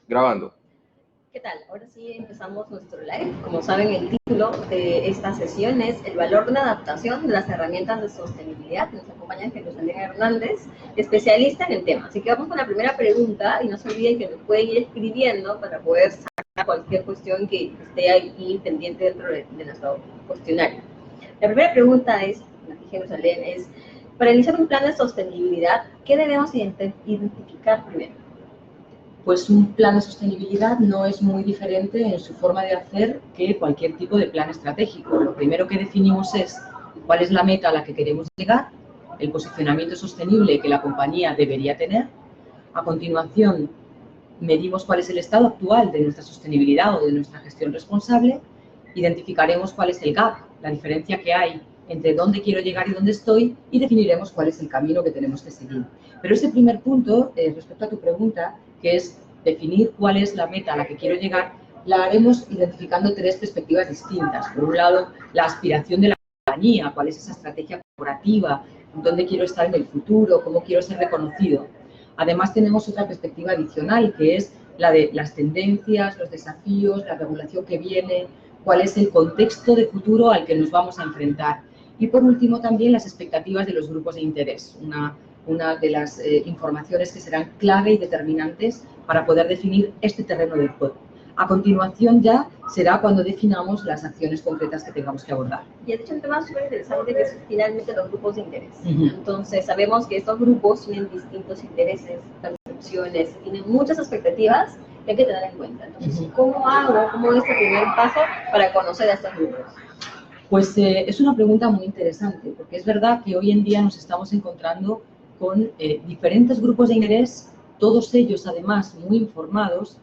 Grabando. ¿Qué tal? Ahora sí empezamos nuestro live. Como saben, el título de esta sesión es El valor de la adaptación de las herramientas de sostenibilidad. Nos acompaña Jerusalén Hernández, especialista en el tema. Así que vamos con la primera pregunta y no se olviden que nos pueden ir escribiendo para poder sacar cualquier cuestión que esté ahí pendiente dentro de nuestro cuestionario. La primera pregunta es, Jerusalén, es, para iniciar un plan de sostenibilidad, ¿qué debemos identificar primero? Pues un plan de sostenibilidad no es muy diferente en su forma de hacer que cualquier tipo de plan estratégico. Lo primero que definimos es cuál es la meta a la que queremos llegar, el posicionamiento sostenible que la compañía debería tener. A continuación, medimos cuál es el estado actual de nuestra sostenibilidad o de nuestra gestión responsable. Identificaremos cuál es el gap, la diferencia que hay entre dónde quiero llegar y dónde estoy, y definiremos cuál es el camino que tenemos que seguir. Pero ese primer punto, respecto a tu pregunta, que es definir cuál es la meta a la que quiero llegar, la haremos identificando tres perspectivas distintas. Por un lado, la aspiración de la compañía, cuál es esa estrategia corporativa, dónde quiero estar en el futuro, cómo quiero ser reconocido. Además, tenemos otra perspectiva adicional, que es la de las tendencias, los desafíos, la regulación que viene, cuál es el contexto de futuro al que nos vamos a enfrentar. Y por último, también las expectativas de los grupos de interés, una de las informaciones que serán clave y determinantes para poder definir este terreno de juego. A continuación ya será cuando definamos las acciones concretas que tengamos que abordar. Y has dicho un tema súper interesante que es finalmente los grupos de interés. Entonces sabemos que estos grupos tienen distintos intereses, percepciones, tienen muchas expectativas que hay que tener en cuenta. Entonces, ¿cómo es este primer paso para conocer a estos grupos? Pues es una pregunta muy interesante, porque es verdad que hoy en día nos estamos encontrando con diferentes grupos de interés, todos ellos además muy informados,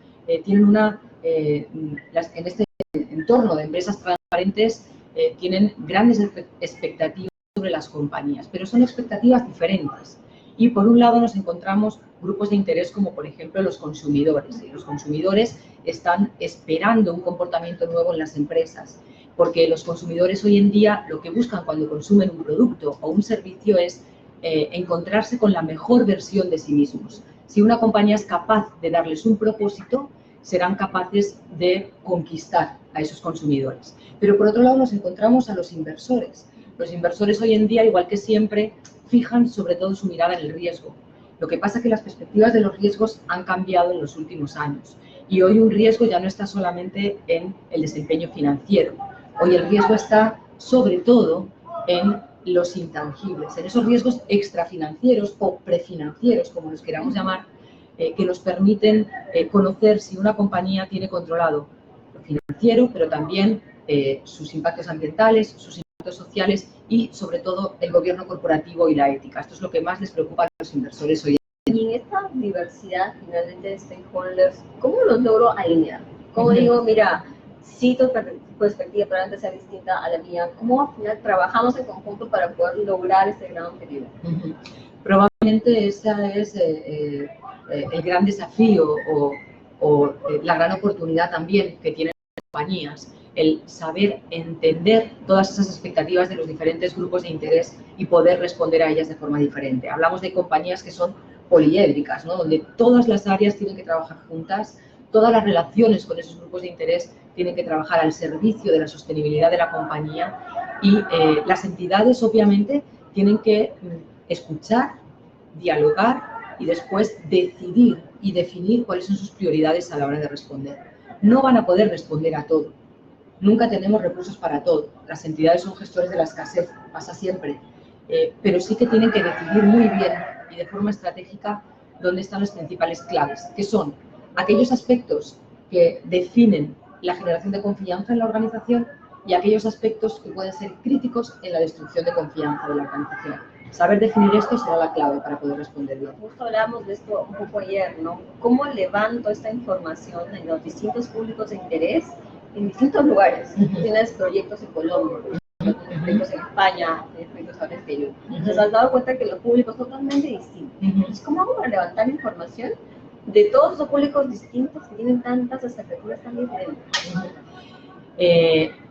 tienen en este entorno de empresas transparentes, tienen grandes expectativas sobre las compañías, pero son expectativas diferentes. Y por un lado nos encontramos grupos de interés como por ejemplo los consumidores. Y los consumidores están esperando un comportamiento nuevo en las empresas, porque los consumidores hoy en día lo que buscan cuando consumen un producto o un servicio es encontrarse con la mejor versión de sí mismos. Si una compañía es capaz de darles un propósito, serán capaces de conquistar a esos consumidores. Pero por otro lado nos encontramos a los inversores. Los inversores hoy en día, igual que siempre, fijan sobre todo su mirada en el riesgo. Lo que pasa es que las perspectivas de los riesgos han cambiado en los últimos años. Y hoy un riesgo ya no está solamente en el desempeño financiero. Hoy el riesgo está sobre todo en los intangibles, en esos riesgos extrafinancieros o prefinancieros, como los queramos llamar, que nos permiten conocer si una compañía tiene controlado lo financiero, pero también sus impactos ambientales, sus impactos sociales y, sobre todo, el gobierno corporativo y la ética. Esto es lo que más les preocupa a los inversores hoy en día. Y en esta diversidad, finalmente, de stakeholders, ¿cómo los logro alinear? ¿Cómo digo, mira, si tu perspectiva probablemente sea distinta a la mía, ¿cómo al final trabajamos en conjunto para poder lograr este gran objetivo? Probablemente ese es el gran desafío o la gran oportunidad también que tienen las compañías, el saber entender todas esas expectativas de los diferentes grupos de interés y poder responder a ellas de forma diferente. Hablamos de compañías que son poliédricas, ¿no? Donde todas las áreas tienen que trabajar juntas, todas las relaciones con esos grupos de interés tienen que trabajar al servicio de la sostenibilidad de la compañía y las entidades obviamente tienen que escuchar, dialogar y después decidir y definir cuáles son sus prioridades a la hora de responder. No van a poder responder a todo. Nunca tenemos recursos para todo. Las entidades son gestores de la escasez, pasa siempre. Pero sí que tienen que decidir muy bien y de forma estratégica dónde están las principales claves, que son aquellos aspectos que definen la generación de confianza en la organización y aquellos aspectos que pueden ser críticos en la destrucción de confianza de la organización. Saber definir esto será la clave para poder responder bien. Justo hablábamos de esto un poco ayer, ¿no? ¿Cómo levanto esta información en los distintos públicos de interés en distintos lugares? Tienes proyectos en Colombia, proyectos en España, proyectos ahora en Perú. Entonces, has dado cuenta que los públicos son totalmente distintos. Entonces, ¿cómo hago para levantar información de todos los públicos distintos que tienen tantas expectativas tan diferentes?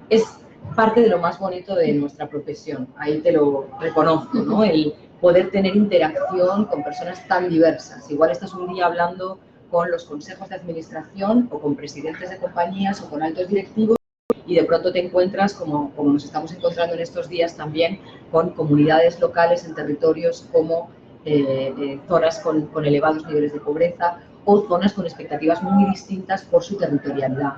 Es parte de lo más bonito de nuestra profesión, ahí te lo reconozco, ¿no? El poder tener interacción con personas tan diversas. Igual estás un día hablando con los consejos de administración o con presidentes de compañías o con altos directivos, y de pronto te encuentras, como nos estamos encontrando en estos días también, con comunidades locales en territorios como zonas con elevados niveles de pobreza o zonas con expectativas muy distintas por su territorialidad.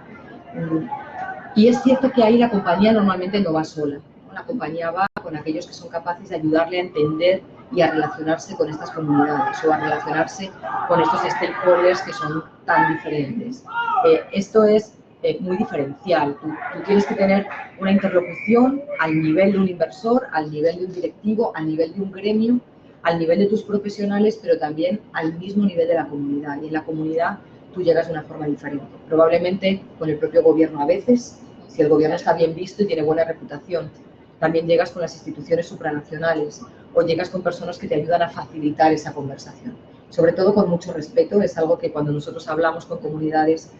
Y es cierto que ahí la compañía normalmente no va sola, ¿no? La compañía va con aquellos que son capaces de ayudarle a entender y a relacionarse con estas comunidades o a relacionarse con estos stakeholders que son tan diferentes. Esto es muy diferencial. Tú tienes que tener una interlocución al nivel de un inversor, al nivel de un directivo, al nivel de un gremio, al nivel de tus profesionales, pero también al mismo nivel de la comunidad. Y en la comunidad tú llegas de una forma diferente. Probablemente con el propio gobierno a veces, si el gobierno está bien visto y tiene buena reputación. También llegas con las instituciones supranacionales o llegas con personas que te ayudan a facilitar esa conversación. Sobre todo con mucho respeto, es algo que cuando nosotros hablamos con comunidades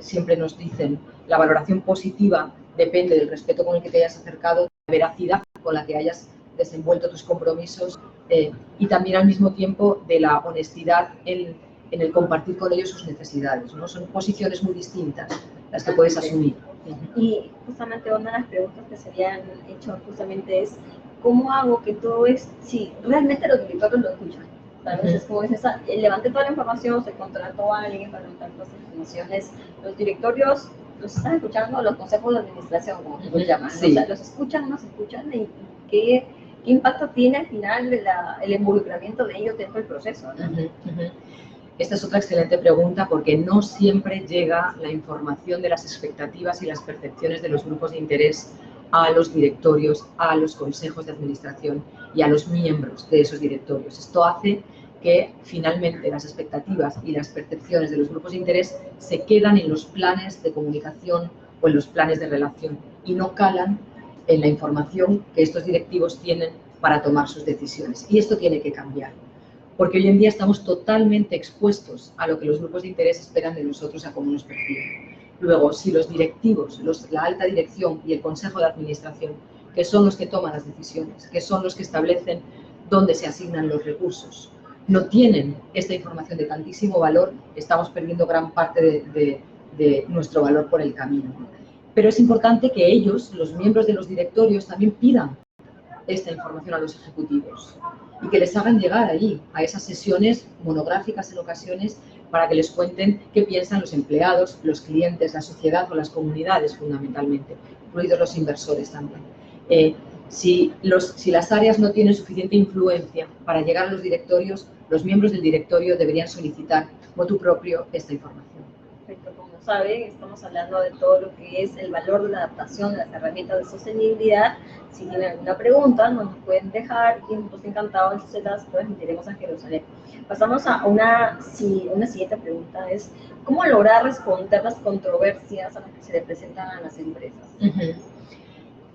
siempre nos dicen, la valoración positiva depende del respeto con el que te hayas acercado, la veracidad con la que hayas desenvuelto tus compromisos y también al mismo tiempo de la honestidad en el compartir con ellos sus necesidades, ¿no? Son posiciones muy distintas las que puedes asumir. Y justamente una de las preguntas que se habían hecho justamente es, ¿cómo hago que todo es, si realmente los directores lo escuchan? A veces, como dices, levanté toda la información, se contrató a alguien para levantar todas las informaciones, los directorios los están escuchando, los consejos de administración, como tú los llamas, sí. O sea, los escuchan, nos escuchan, y qué impacto tiene al final el involucramiento de ellos dentro del proceso, ¿no? Esta es otra excelente pregunta porque no siempre llega la información de las expectativas y las percepciones de los grupos de interés a los directorios, a los consejos de administración y a los miembros de esos directorios. Esto hace que finalmente las expectativas y las percepciones de los grupos de interés se quedan en los planes de comunicación o en los planes de relación y no calan en la información que estos directivos tienen para tomar sus decisiones. Y esto tiene que cambiar, porque hoy en día estamos totalmente expuestos a lo que los grupos de interés esperan de nosotros, a cómo nos perciben. Luego, si los directivos, la alta dirección y el consejo de administración, que son los que toman las decisiones, que son los que establecen dónde se asignan los recursos, no tienen esta información de tantísimo valor, estamos perdiendo gran parte de nuestro valor por el camino. Pero es importante que ellos, los miembros de los directorios, también pidan esta información a los ejecutivos y que les hagan llegar allí, a esas sesiones monográficas en ocasiones, para que les cuenten qué piensan los empleados, los clientes, la sociedad o las comunidades fundamentalmente, incluidos los inversores también. Si las áreas no tienen suficiente influencia para llegar a los directorios, los miembros del directorio deberían solicitar motu propio esta información. Perfecto, como saben, estamos hablando de todo lo que es el valor de la adaptación de las herramientas de sostenibilidad. Si tienen alguna pregunta, nos pueden dejar y nosotros encantados se las transmitiremos a Jerusalén. Pasamos a una siguiente pregunta, es ¿cómo lograr responder las controversias a las que se le presentan a las empresas?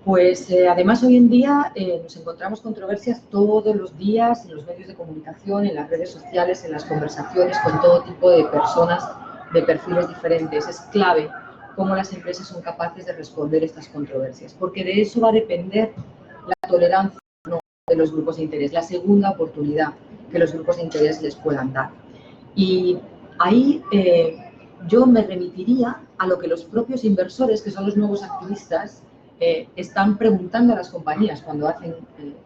Pues además hoy en día nos encontramos controversias todos los días en los medios de comunicación, en las redes sociales, en las conversaciones con todo tipo de personas de perfiles diferentes. Es clave cómo las empresas son capaces de responder estas controversias, porque de eso va a depender la tolerancia o no de los grupos de interés, la segunda oportunidad que los grupos de interés les puedan dar. Y ahí yo me remitiría a lo que los propios inversores, que son los nuevos activistas, están preguntando a las compañías cuando hacen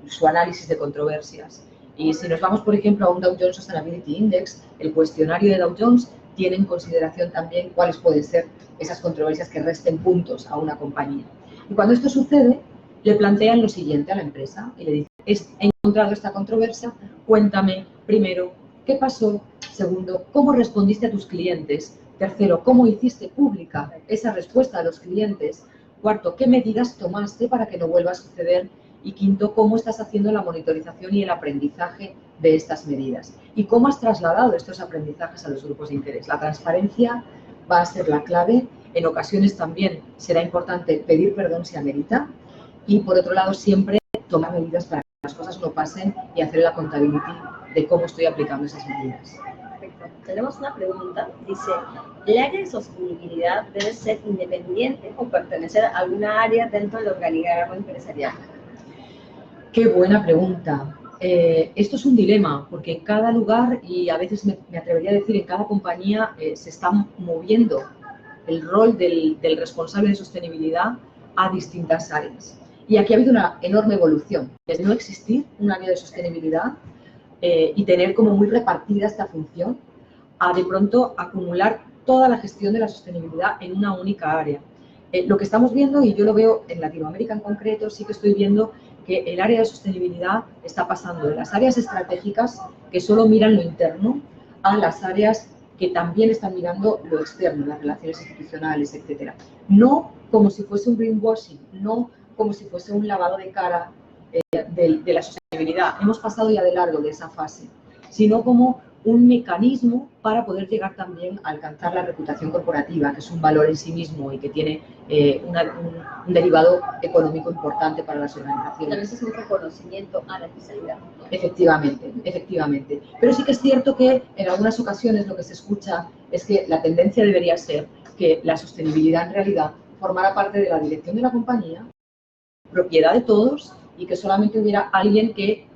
su análisis de controversias. Y si nos vamos, por ejemplo, a un Dow Jones Sustainability Index, el cuestionario de Dow Jones tiene en consideración también cuáles pueden ser esas controversias que resten puntos a una compañía. Y cuando esto sucede, le plantean lo siguiente a la empresa y le dicen, he encontrado esta controversia, cuéntame primero qué pasó, segundo, cómo respondiste a tus clientes, tercero, cómo hiciste pública esa respuesta a los clientes, cuarto, qué medidas tomaste para que no vuelva a suceder y quinto, cómo estás haciendo la monitorización y el aprendizaje de estas medidas y cómo has trasladado estos aprendizajes a los grupos de interés. La transparencia va a ser la clave. En ocasiones también será importante pedir perdón si amerita y, por otro lado, siempre tomar medidas para que las cosas no pasen y hacer la accountability de cómo estoy aplicando esas medidas. Perfecto. Tenemos una pregunta. Dice, ¿el área de sostenibilidad debe ser independiente o pertenecer a alguna área dentro del organigrama empresarial? Qué buena pregunta. Esto es un dilema, porque en cada lugar, y a veces me atrevería a decir en cada compañía, se está moviendo el rol del responsable de sostenibilidad a distintas áreas. Y aquí ha habido una enorme evolución, desde no existir un área de sostenibilidad y tener como muy repartida esta función, a de pronto acumular toda la gestión de la sostenibilidad en una única área. Lo que estamos viendo, y yo lo veo en Latinoamérica en concreto, sí que estoy viendo que el área de sostenibilidad está pasando de las áreas estratégicas que solo miran lo interno a las áreas que también están mirando lo externo, las relaciones institucionales, etcétera. No como si fuese un greenwashing, no como si fuese un lavado de cara de la sostenibilidad. Hemos pasado ya de largo de esa fase, sino como un mecanismo para poder llegar también a alcanzar la reputación corporativa, que es un valor en sí mismo y que tiene un derivado económico importante para las organizaciones. También es un reconocimiento a la especialidad. Efectivamente, efectivamente. Pero sí que es cierto que en algunas ocasiones lo que se escucha es que la tendencia debería ser que la sostenibilidad en realidad formara parte de la dirección de la compañía, propiedad de todos, y que solamente hubiera alguien que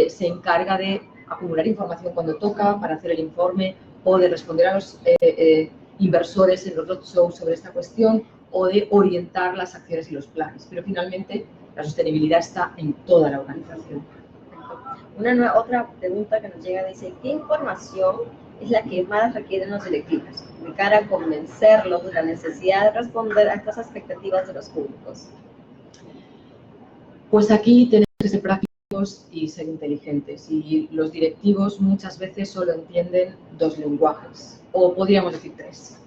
se encarga de acumular información cuando toca para hacer el informe o de responder a los inversores en los roadshows sobre esta cuestión o de orientar las acciones y los planes. Pero finalmente la sostenibilidad está en toda la organización. Otra pregunta que nos llega dice, ¿qué información es la que más requieren los directivos de cara a convencerlos de la necesidad de responder a estas expectativas de los públicos? Pues aquí tenemos que ser prácticos y ser inteligentes, y los directivos muchas veces solo entienden dos lenguajes, o podríamos decir tres: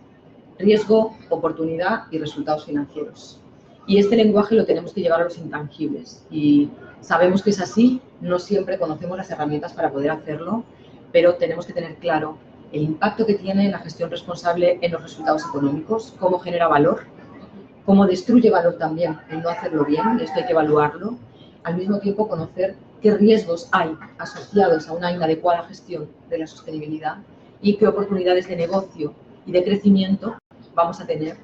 riesgo, oportunidad y resultados financieros. Y este lenguaje lo tenemos que llevar a los intangibles, y sabemos que es así, no siempre conocemos las herramientas para poder hacerlo, pero tenemos que tener claro el impacto que tiene la gestión responsable en los resultados económicos, cómo genera valor, cómo destruye valor también el no hacerlo bien, y esto hay que evaluarlo. Al mismo tiempo, conocer qué riesgos hay asociados a una inadecuada gestión de la sostenibilidad y qué oportunidades de negocio y de crecimiento vamos a tener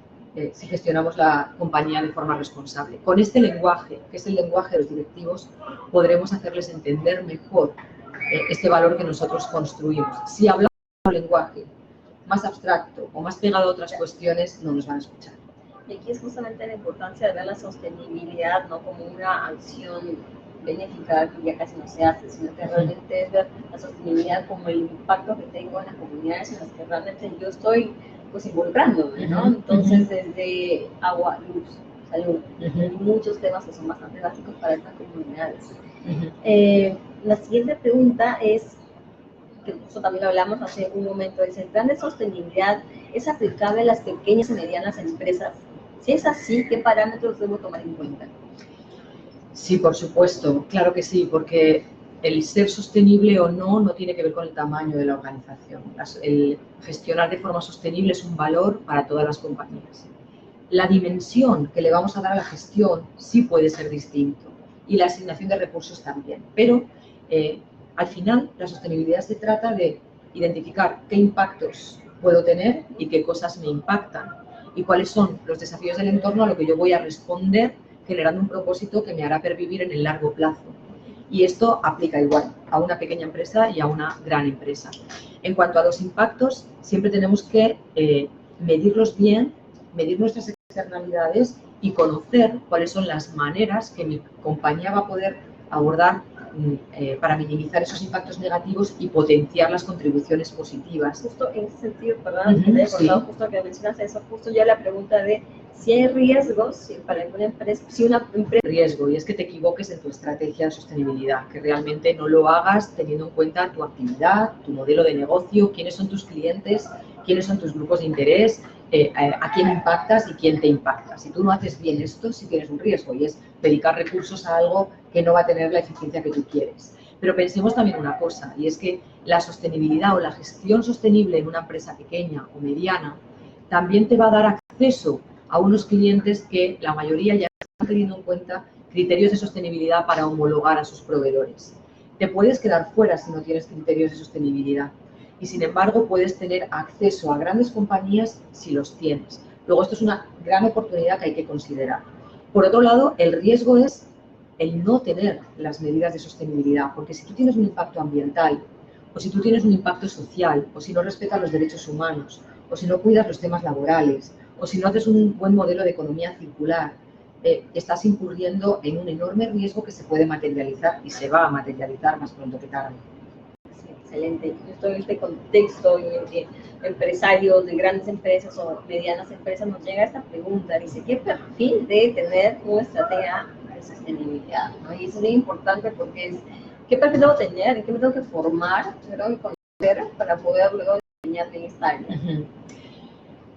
si gestionamos la compañía de forma responsable. Con este lenguaje, que es el lenguaje de los directivos, podremos hacerles entender mejor este valor que nosotros construimos. Si hablamos un lenguaje más abstracto o más pegado a otras cuestiones, no nos van a escuchar. Y aquí es justamente la importancia de ver la sostenibilidad no como una acción benéfica que ya casi no se hace, sino que realmente es ver la sostenibilidad como el impacto que tengo en las comunidades en las que realmente yo estoy pues involucrándome, ¿no? Entonces desde agua, luz, salud, y muchos temas que son bastante básicos para estas comunidades. La siguiente pregunta es, que nosotros también lo hablamos hace un momento, es: ¿el plan de sostenibilidad es aplicable a las pequeñas y medianas empresas? Si es así, ¿qué parámetros debo tomar en cuenta? Sí, por supuesto, claro que sí, porque el ser sostenible o no tiene que ver con el tamaño de la organización. El gestionar de forma sostenible es un valor para todas las compañías. La dimensión que le vamos a dar a la gestión sí puede ser distinto, y la asignación de recursos también, pero al final la sostenibilidad se trata de identificar qué impactos puedo tener y qué cosas me impactan, y cuáles son los desafíos del entorno a lo que yo voy a responder, generando un propósito que me hará pervivir en el largo plazo. Y esto aplica igual a una pequeña empresa y a una gran empresa. En cuanto a los impactos, siempre tenemos que medirlos bien, medir nuestras externalidades y conocer cuáles son las maneras que mi compañía va a poder abordar para minimizar esos impactos negativos y potenciar las contribuciones positivas. Justo en ese sentido, perdón, que te haya cortado, justo que mencionas eso, justo ya la pregunta de si hay riesgos para alguna empresa, si una empresa... Riesgo, y es que te equivoques en tu estrategia de sostenibilidad, que realmente no lo hagas teniendo en cuenta tu actividad, tu modelo de negocio, quiénes son tus clientes, quiénes son tus grupos de interés, a quién impactas y quién te impacta. Si tú no haces bien esto, sí tienes un riesgo, y es dedicar recursos a algo que no va a tener la eficiencia que tú quieres. Pero pensemos también una cosa, y es que la sostenibilidad o la gestión sostenible en una empresa pequeña o mediana también te va a dar acceso a unos clientes que la mayoría ya están teniendo en cuenta criterios de sostenibilidad para homologar a sus proveedores. Te puedes quedar fuera si no tienes criterios de sostenibilidad, y sin embargo puedes tener acceso a grandes compañías si los tienes. Luego, esto es una gran oportunidad que hay que considerar. Por otro lado, el riesgo es el no tener las medidas de sostenibilidad, porque si tú tienes un impacto ambiental, o si tú tienes un impacto social, o si no respetas los derechos humanos, o si no cuidas los temas laborales, o si no haces un buen modelo de economía circular, estás incurriendo en un enorme riesgo que se puede materializar y se va a materializar más pronto que tarde. Sí, excelente. Justo en este contexto en el que empresarios de grandes empresas o medianas empresas nos llega esta pregunta, dice, ¿qué perfil debe tener una estratega de sostenibilidad? ¿No? Y eso es muy importante porque es, ¿qué perfil debo tener? ¿En qué me tengo que formar? ¿Qué tengo que conocer para poder luego diseñar bien esta área?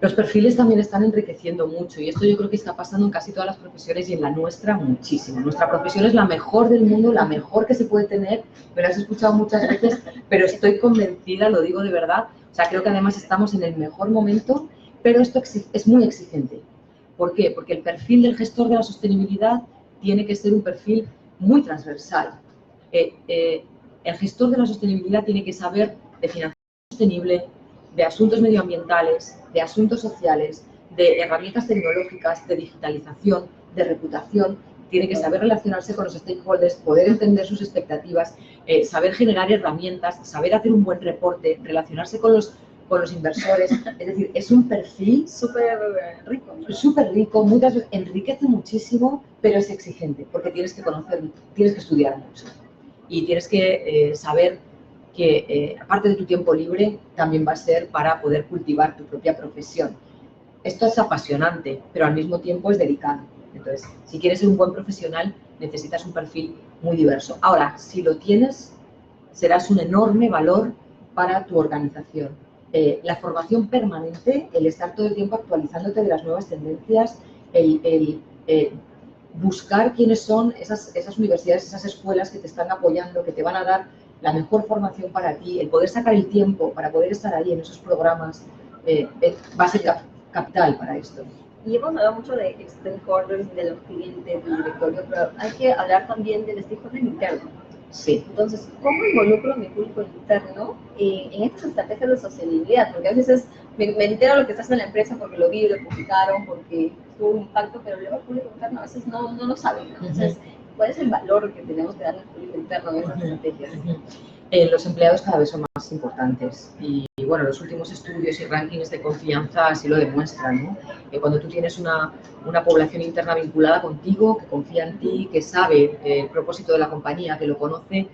Los perfiles también están enriqueciendo mucho y esto yo creo que está pasando en casi todas las profesiones y en la nuestra muchísimo. Nuestra profesión es la mejor del mundo, la mejor que se puede tener, me lo has escuchado muchas veces, pero estoy convencida, lo digo de verdad, o sea, creo que además estamos en el mejor momento, pero esto es muy exigente. ¿Por qué? Porque el perfil del gestor de la sostenibilidad tiene que ser un perfil muy transversal. El gestor de la sostenibilidad tiene que saber de financiación sostenible, de asuntos medioambientales, de asuntos sociales, de herramientas tecnológicas, de digitalización, de reputación. Tiene que saber relacionarse con los stakeholders, poder entender sus expectativas, saber generar herramientas, saber hacer un buen reporte, relacionarse con los inversores. Es decir, es un perfil Súper rico, ¿no? súper rico, muchas veces enriquece muchísimo, pero es exigente porque tienes que conocer, tienes que estudiar mucho y tienes que saber que aparte de tu tiempo libre también va a ser para poder cultivar tu propia profesión. Esto es apasionante, pero al mismo tiempo es delicado. Entonces, si quieres ser un buen profesional, necesitas un perfil muy diverso. Ahora, si lo tienes, serás un enorme valor para tu organización. La formación permanente, el estar todo el tiempo actualizándote de las nuevas tendencias, el buscar quiénes son esas universidades, esas escuelas que te están apoyando, que te van a dar la mejor formación para ti, el poder sacar el tiempo para poder estar ahí en esos programas, va a ser capital para esto. Y hemos hablado mucho de stakeholders, de los clientes, del directorio, pero hay que hablar también del stakeholder interno. Sí. Entonces, ¿cómo involucro a mi público interno en estas estrategias de sostenibilidad? Porque a veces me entero lo que está haciendo la empresa porque lo vi, lo publicaron, porque tuvo un impacto, pero luego el público interno a veces no lo sabe, ¿no? Entonces, ¿cuál es el valor que tenemos que darle al público interno en estas estrategias? Los empleados cada vez son más importantes y bueno, los últimos estudios y rankings de confianza así lo demuestran, ¿no? Cuando tú tienes una población interna vinculada contigo, que confía en ti, que sabe el propósito de la compañía, que lo conoce,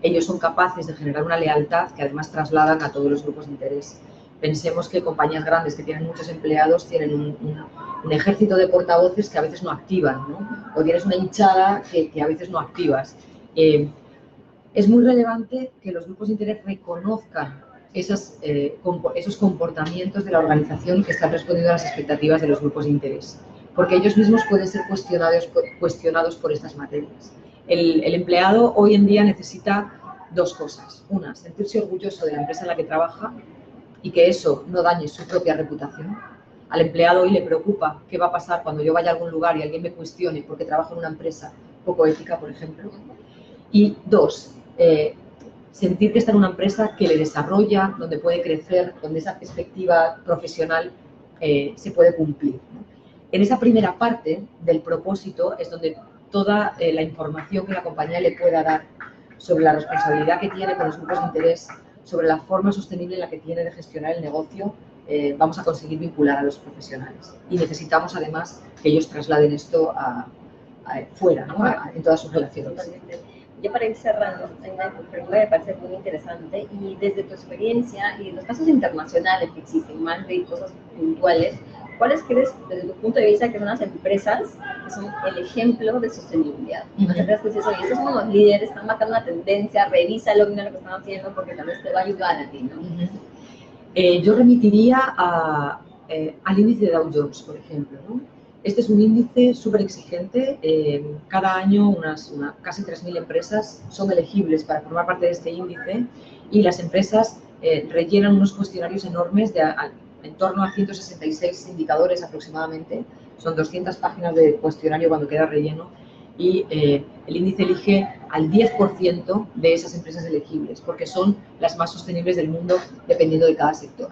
ellos son capaces de generar una lealtad que además trasladan a todos los grupos de interés. Pensemos que compañías grandes que tienen muchos empleados tienen un ejército de portavoces que a veces no activan, ¿no? O tienes una hinchada que a veces no activas. Es muy relevante que los grupos de interés reconozcan esos comportamientos de la organización que están respondiendo a las expectativas de los grupos de interés, porque ellos mismos pueden ser cuestionados por estas materias. El empleado hoy en día necesita dos cosas. Una, sentirse orgulloso de la empresa en la que trabaja y que eso no dañe su propia reputación. Al empleado hoy le preocupa qué va a pasar cuando yo vaya a algún lugar y alguien me cuestione porque trabajo en una empresa poco ética, por ejemplo. Y dos, sentir que está en una empresa que le desarrolla, donde puede crecer, donde esa perspectiva profesional se puede cumplir, ¿no? En esa primera parte del propósito es donde toda la información que la compañía le pueda dar sobre la responsabilidad que tiene con los grupos de interés, sobre la forma sostenible en la que tiene de gestionar el negocio, vamos a conseguir vincular a los profesionales. Y necesitamos además que ellos trasladen esto fuera, ¿no? En todas sus relaciones. Ya para ir cerrando, hay una pregunta que me parece muy interesante y desde tu experiencia y los casos internacionales que existen, más de cosas puntuales, ¿cuáles crees desde tu punto de vista que son las empresas que son el ejemplo de sostenibilidad? Las empresas que dices, oye, estos son los líderes, están marcando una tendencia, revísalo, mira lo que están haciendo porque tal vez te va a ayudar a ti, ¿no? Yo remitiría al índice de Dow Jones, por ejemplo, ¿no? Este es un índice súper exigente. Cada año casi 3.000 empresas son elegibles para formar parte de este índice y las empresas rellenan unos cuestionarios enormes en torno a 166 indicadores aproximadamente. Son 200 páginas de cuestionario cuando queda relleno y el índice elige al 10% de esas empresas elegibles porque son las más sostenibles del mundo dependiendo de cada sector.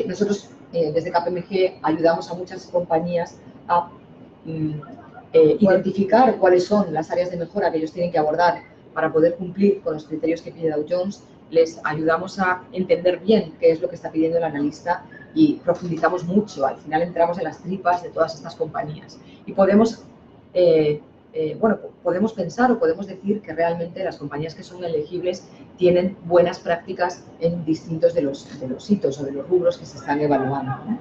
Nosotros desde KPMG ayudamos a muchas compañías a identificar cuáles son las áreas de mejora que ellos tienen que abordar para poder cumplir con los criterios que pide Dow Jones. Les ayudamos a entender bien qué es lo que está pidiendo el analista y profundizamos mucho. Al final entramos en las tripas de todas estas compañías y podemos, podemos pensar o podemos decir que realmente las compañías que son elegibles tienen buenas prácticas en distintos de los hitos o de los rubros que se están evaluando, ¿no?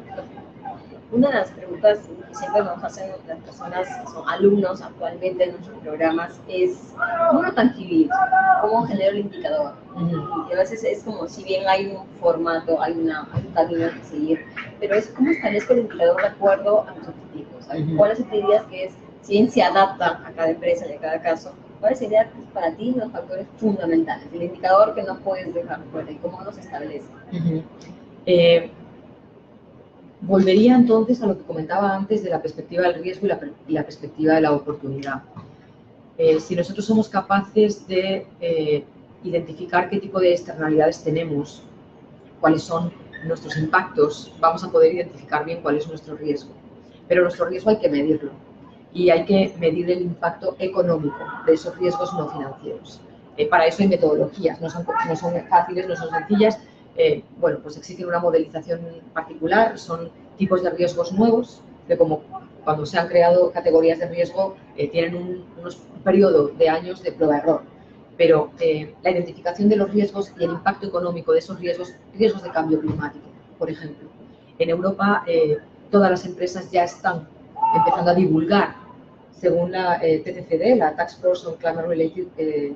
Una de las preguntas que siempre nos hacen las personas que son alumnos actualmente en nuestros programas es ¿cómo lo tangibilizo? ¿Cómo genero el indicador? Y a veces es como si bien hay un formato, hay un camino que seguir, pero es cómo establezco el indicador de acuerdo a los objetivos. ¿Cuáles dirías que es, si bien se adapta a cada empresa y a cada caso, cuáles serían para ti los factores fundamentales, el indicador que no puedes dejar fuera y cómo los establece? Volvería entonces a lo que comentaba antes de la perspectiva del riesgo y la perspectiva de la oportunidad. Si nosotros somos capaces de identificar qué tipo de externalidades tenemos, cuáles son nuestros impactos, vamos a poder identificar bien cuál es nuestro riesgo. Pero nuestro riesgo hay que medirlo y hay que medir el impacto económico de esos riesgos no financieros. Para eso hay metodologías, no son fáciles, no son sencillas. Pues exige una modelización particular, son tipos de riesgos nuevos, que como cuando se han creado categorías de riesgo, tienen un periodo de años de prueba-error. Pero la identificación de los riesgos y el impacto económico de esos riesgos de cambio climático, por ejemplo. En Europa, todas las empresas ya están empezando a divulgar, según la TCFD, la Task Force on Climate-Related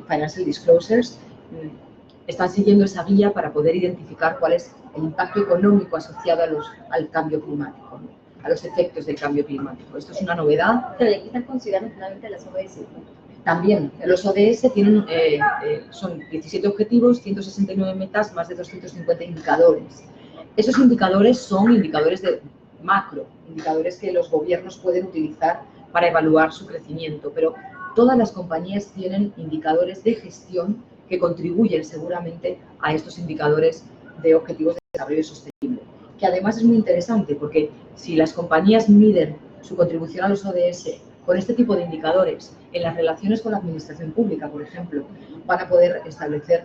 Financial Disclosures, están siguiendo esa guía para poder identificar cuál es el impacto económico asociado al cambio climático, ¿no? A los efectos del cambio climático. Esto es una novedad. Pero aquí están considerando finalmente las ODS, ¿no? También, los ODS tienen, son 17 objetivos, 169 metas, más de 250 indicadores. Esos indicadores son indicadores de macro, indicadores que los gobiernos pueden utilizar para evaluar su crecimiento, pero todas las compañías tienen indicadores de gestión que contribuyen seguramente a estos indicadores de objetivos de desarrollo sostenible, que además es muy interesante porque si las compañías miden su contribución a los ODS con este tipo de indicadores en las relaciones con la administración pública, por ejemplo, van a poder establecer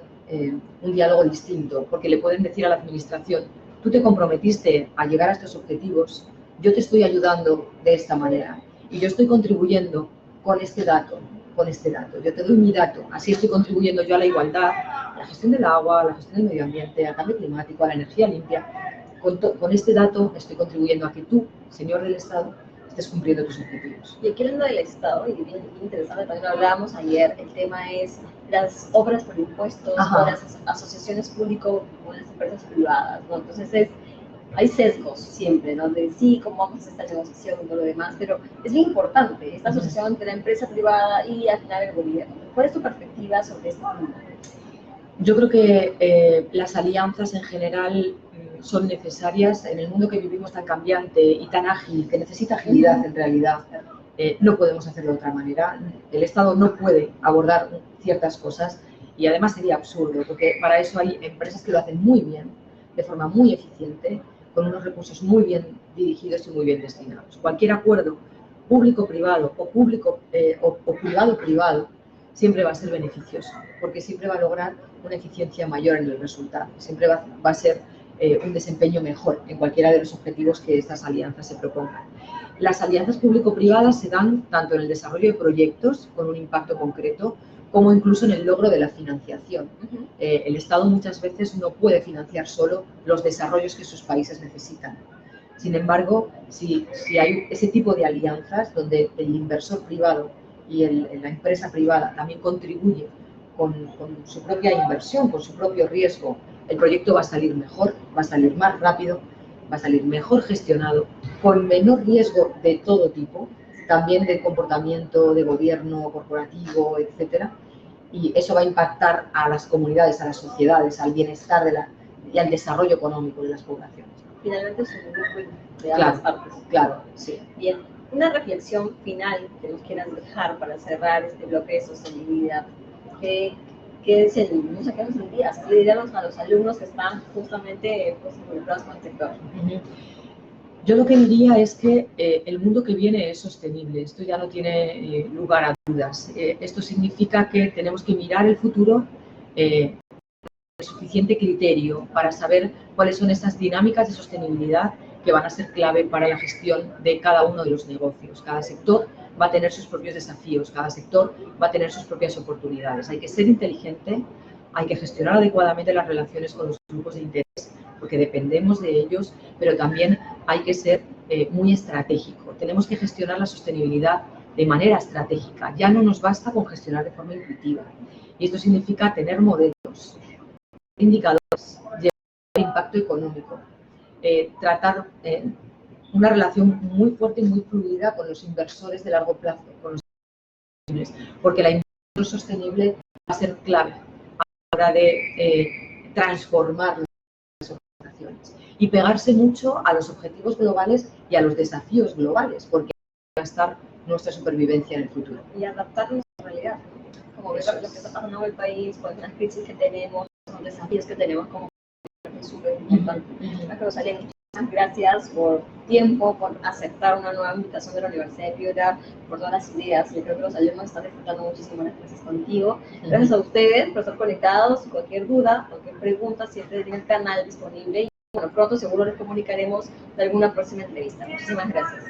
un diálogo distinto, porque le pueden decir a la administración, tú te comprometiste a llegar a estos objetivos, yo te estoy ayudando de esta manera y yo estoy contribuyendo con este dato, yo te doy mi dato, así estoy contribuyendo yo a la igualdad, a la gestión del agua, a la gestión del medio ambiente, al cambio climático, a la energía limpia. Con este dato estoy contribuyendo a que tú, señor del Estado, estés cumpliendo tus objetivos. Y aquí hablando del Estado, y bien interesante, también lo hablábamos ayer, el tema es las obras por impuestos, o las asociaciones público con las empresas privadas, ¿no? Entonces hay sesgos siempre, ¿no? De sí, cómo vamos a esta negociación y todo lo demás, pero es muy importante esta asociación entre la empresa privada y al final el gobierno. ¿Cuál es tu perspectiva sobre este punto? Yo creo que las alianzas en general son necesarias en el mundo que vivimos tan cambiante y tan ágil, que necesita agilidad en realidad. No podemos hacerlo de otra manera. El Estado no puede abordar ciertas cosas y además sería absurdo, porque para eso hay empresas que lo hacen muy bien, de forma muy eficiente, con unos recursos muy bien dirigidos y muy bien destinados. Cualquier acuerdo público-privado o privado-privado siempre va a ser beneficioso, porque siempre va a lograr una eficiencia mayor en el resultado, siempre va a ser un desempeño mejor en cualquiera de los objetivos que estas alianzas se propongan. Las alianzas público-privadas se dan tanto en el desarrollo de proyectos con un impacto concreto, como incluso en el logro de la financiación. El Estado muchas veces no puede financiar solo los desarrollos que sus países necesitan. Sin embargo, si hay ese tipo de alianzas donde el inversor privado y la empresa privada también contribuye con su propia inversión, con su propio riesgo, el proyecto va a salir mejor, va a salir más rápido, va a salir mejor gestionado, con menor riesgo de todo tipo, también del comportamiento de gobierno corporativo, etcétera, y eso va a impactar a las comunidades, a las sociedades, al bienestar y al desarrollo económico de las poblaciones. Finalmente es un grupo de ambas partes. Claro, sí. Bien, una reflexión final que nos quieran dejar para cerrar este bloque de sostenibilidad. ¿Qué no sé qué nos dirías? ¿Qué le diríamos a los alumnos que están justamente involucrados con el sector? Yo lo que diría es que el mundo que viene es sostenible, esto ya no tiene lugar a dudas. Esto significa que tenemos que mirar el futuro con suficiente criterio para saber cuáles son esas dinámicas de sostenibilidad que van a ser clave para la gestión de cada uno de los negocios. Cada sector va a tener sus propios desafíos, cada sector va a tener sus propias oportunidades. Hay que ser inteligente, hay que gestionar adecuadamente las relaciones con los grupos de interés, porque dependemos de ellos, pero también hay que ser muy estratégico. Tenemos que gestionar la sostenibilidad de manera estratégica. Ya no nos basta con gestionar de forma intuitiva. Y esto significa tener modelos, indicadores, llevar el impacto económico, tratar una relación muy fuerte y muy fluida con los inversores de largo plazo, con los inversores, porque la inversión sostenible va a ser clave a la hora de transformar las organizaciones y pegarse mucho a los objetivos globales y a los desafíos globales, porque va a estar nuestra supervivencia en el futuro. Y adaptarnos a la realidad, como ver lo que está pasando en el país, pues las crisis que tenemos, los desafíos que tenemos como es súper importante. Rosalía, muchas gracias por tiempo, por aceptar una nueva invitación de la Universidad de Piura, por todas las ideas. Yo creo que los alumnos están disfrutando muchísimo las clases contigo. Gracias a ustedes por estar conectados. Cualquier duda, cualquier pregunta, siempre tienen el canal disponible. Y bueno, pronto seguro les comunicaremos de alguna próxima entrevista. Muchísimas gracias.